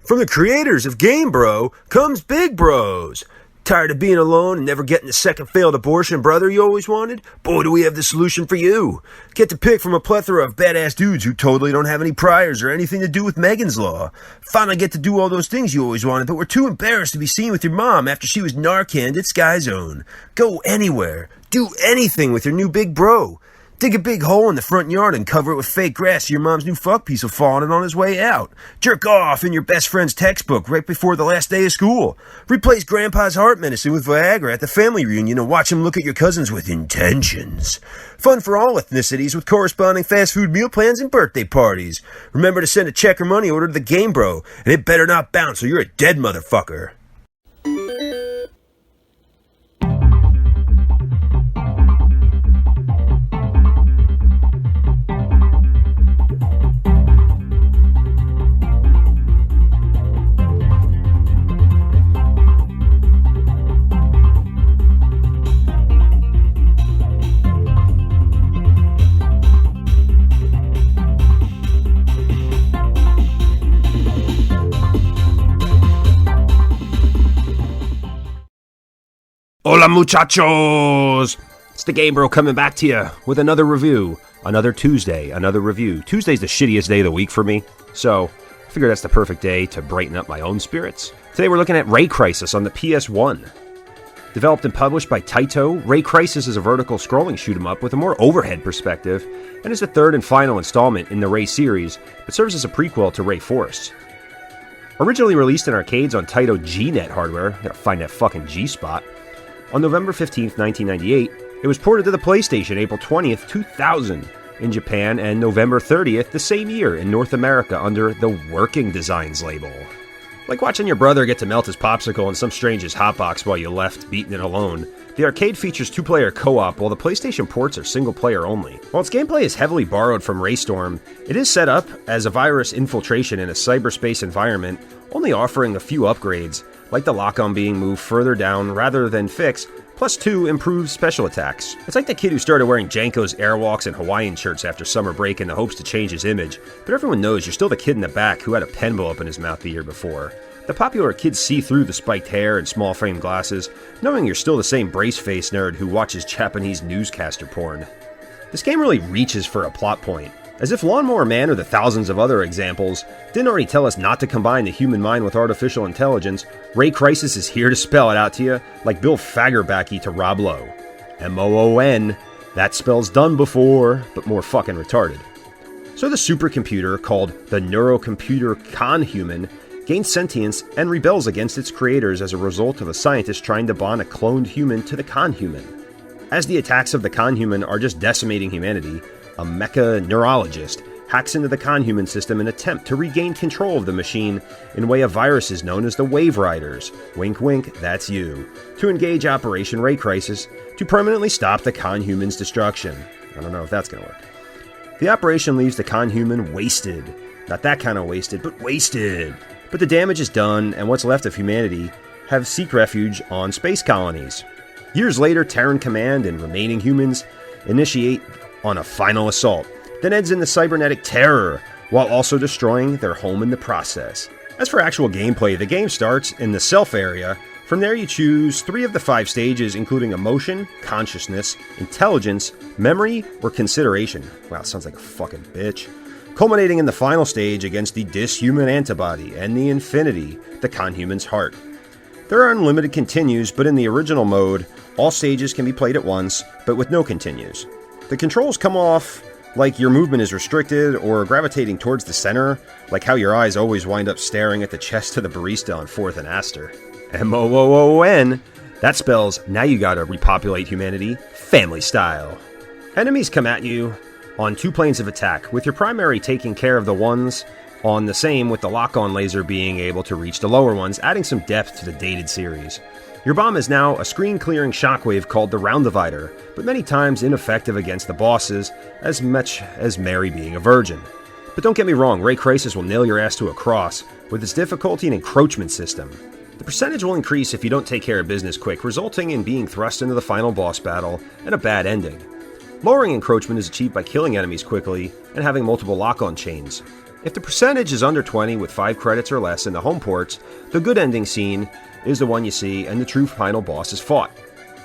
From the creators of Game Bro comes Big Bros. Tired of being alone and never getting the second failed abortion brother you always wanted? Boy, do we have the solution for you. Get to pick from a plethora of badass dudes who totally don't have any priors or anything to do with Megan's Law. Finally get to do all those things you always wanted, but were too embarrassed to be seen with your mom after she was Narcaned at Sky Zone. Go anywhere. Do anything with your new Big Bro. Dig a big hole in the front yard and cover it with fake grass so your mom's new fuck piece will fall on it on his way out. Jerk off in your best friend's textbook right before the last day of school. Replace Grandpa's heart medicine with Viagra at the family reunion and watch him look at your cousins with intentions. Fun for all ethnicities with corresponding fast food meal plans and birthday parties. Remember to send a check or money order to the Game Bro, and it better not bounce or you're a dead motherfucker. Hola muchachos! It's the Game Bro coming back to you with another review. Another Tuesday, another review. Tuesday's the shittiest day of the week for me, so I figured that's the perfect day to brighten up my own spirits. Today we're looking at Raycrisis on the PS1. Developed and published by Taito, Raycrisis is a vertical scrolling shoot-'em-up with a more overhead perspective, and is the third and final installment in the Ray series, but serves as a prequel to Ray Force. Originally released in arcades on Taito G-Net hardware, gotta find that fucking G-spot, on November 15th, 1998, it was ported to the PlayStation April 20th, 2000 in Japan, and November 30th the same year in North America under the Working Designs label. Like watching your brother get to melt his popsicle in some stranger's hotbox while you left beating it alone, the arcade features two-player co-op while the PlayStation ports are single-player only. While its gameplay is heavily borrowed from Raystorm, it is set up as a virus infiltration in a cyberspace environment, only offering a few upgrades, like the lock-on being moved further down rather than fixed, plus 2 improved special attacks. It's like the kid who started wearing Janko's Airwalks and Hawaiian shirts after summer break in the hopes to change his image, but everyone knows you're still the kid in the back who had a pen blow up in his mouth the year before. The popular kids see through the spiked hair and small frame glasses, knowing you're still the same brace-face nerd who watches Japanese newscaster porn. This game really reaches for a plot point. As if Lawnmower Man or the thousands of other examples didn't already tell us not to combine the human mind with artificial intelligence, Raycrisis is here to spell it out to you like Bill Fagerbakke to Rob Lowe. M-O-O-N, that spells done before, but more fucking retarded. So the supercomputer, called the Neurocomputer Conhuman, gains sentience and rebels against its creators as a result of a scientist trying to bond a cloned human to the Conhuman. As the attacks of the Conhuman are just decimating humanity, a mecha neurologist hacks into the Conhuman system in an attempt to regain control of the machine in way of viruses known as the Wave Riders, wink wink, that's you, to engage Operation Raycrisis to permanently stop the Conhuman's destruction. I don't know if that's going to work. The operation leaves the Conhuman wasted. Not that kind of wasted, but wasted. But the damage is done, and what's left of humanity have seek refuge on space colonies. Years later, Terran Command and remaining humans initiate on a final assault that ends in the cybernetic terror, while also destroying their home in the process. As for actual gameplay, the game starts in the self area. From there you choose 3 of the 5 stages, including emotion, consciousness, intelligence, memory, or consideration. Wow, sounds like a fucking bitch. Culminating in the final stage against the dishuman antibody and the infinity, the Conhuman's heart. There are unlimited continues, but in the original mode, all stages can be played at once, but with no continues. The controls come off like your movement is restricted or gravitating towards the center, like how your eyes always wind up staring at the chest of the barista on 4th and Astor. M-O-O-O-N, that spells now you gotta repopulate humanity family style. Enemies come at you on 2 planes of attack, with your primary taking care of the ones on the same, with the lock-on laser being able to reach the lower ones, adding some depth to the dated series. Your bomb is now a screen-clearing shockwave called the Round Divider, but many times ineffective against the bosses, as much as Mary being a virgin. But don't get me wrong, Raycrisis will nail your ass to a cross with its difficulty and encroachment system. The percentage will increase if you don't take care of business quick, resulting in being thrust into the final boss battle and a bad ending. Lowering encroachment is achieved by killing enemies quickly and having multiple lock-on chains. If the percentage is under 20 with 5 credits or less in the home ports, the good ending scene is the one you see and the true final boss is fought.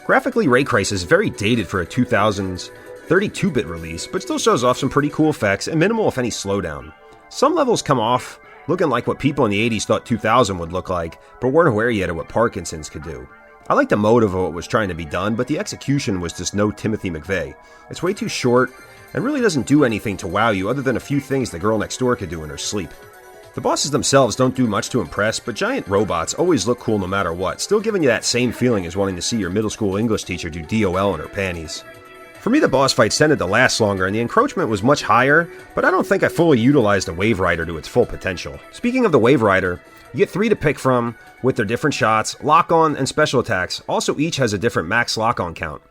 Graphically, Raycrisis is very dated for a 2000s 32-bit release, but still shows off some pretty cool effects and minimal if any slowdown. Some levels come off looking like what people in the 80s thought 2000 would look like, but weren't aware yet of what Parkinson's could do. I like the motive of what was trying to be done, but the execution was just no Timothy McVeigh. It's way too short, and really doesn't do anything to wow you other than a few things the girl next door could do in her sleep. The bosses themselves don't do much to impress, but giant robots always look cool no matter what, still giving you that same feeling as wanting to see your middle school English teacher do DOL in her panties. For me, the boss fights tended to last longer, and the encroachment was much higher, but I don't think I fully utilized the Wave Rider to its full potential. Speaking of the Wave Rider, you get 3 to pick from, with their different shots, lock-on, and special attacks. Also, each has a different max lock-on count.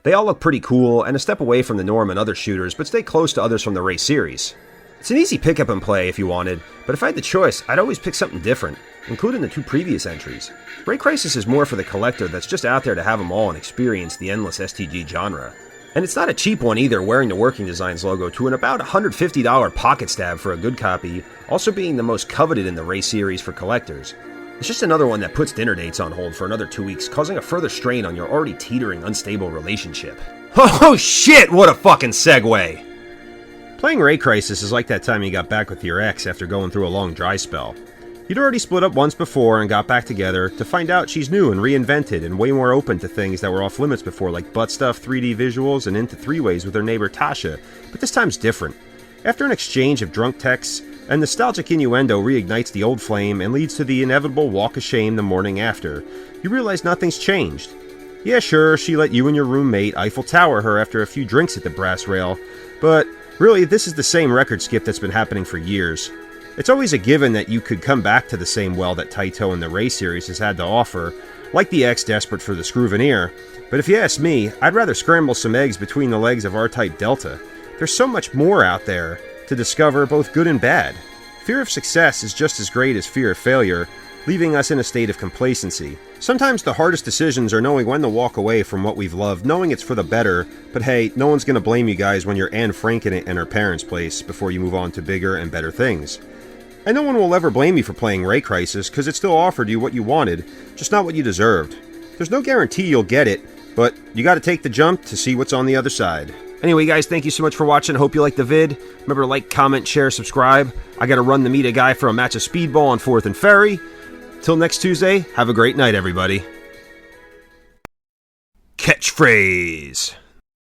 They all look pretty cool, and a step away from the norm in other shooters, but stay close to others from the Ray series. It's an easy pick-up and play if you wanted, but if I had the choice, I'd always pick something different, including the 2 previous entries. Raycrisis is more for the collector that's just out there to have them all and experience the endless STG genre. And it's not a cheap one either, wearing the Working Designs logo to an about $150 pocket stab for a good copy, also being the most coveted in the Ray series for collectors. It's just another one that puts dinner dates on hold for another 2 weeks, causing a further strain on your already teetering, unstable relationship. Oh shit, what a fucking segue! Playing Raycrisis is like that time you got back with your ex after going through a long dry spell. You'd already split up once before and got back together to find out she's new and reinvented and way more open to things that were off limits before, like butt stuff, 3D visuals, and into 3-ways with her neighbor Tasha, but this time's different. After an exchange of drunk texts, a nostalgic innuendo reignites the old flame and leads to the inevitable walk of shame the morning after. You realize nothing's changed. Yeah, sure, she let you and your roommate Eiffel Tower her after a few drinks at the brass rail, but really, this is the same record skip that's been happening for years. It's always a given that you could come back to the same well that Taito and the Ray series has had to offer, like the ex desperate for the screw veneer, but if you ask me, I'd rather scramble some eggs between the legs of R-Type Delta. There's so much more out there to discover, both good and bad. Fear of success is just as great as fear of failure, leaving us in a state of complacency. Sometimes the hardest decisions are knowing when to walk away from what we've loved, knowing it's for the better, but hey, no one's gonna blame you guys when you're Anne Franking it in her parents' place before you move on to bigger and better things. And no one will ever blame you for playing Raycrisis, because it still offered you what you wanted, just not what you deserved. There's no guarantee you'll get it, but you gotta take the jump to see what's on the other side. Anyway, guys, thank you so much for watching. Hope you liked the vid. Remember to like, comment, share, subscribe. I gotta run to meet a guy for a match of speedball on 4th and Ferry. Till next Tuesday, have a great night, everybody. Catchphrase.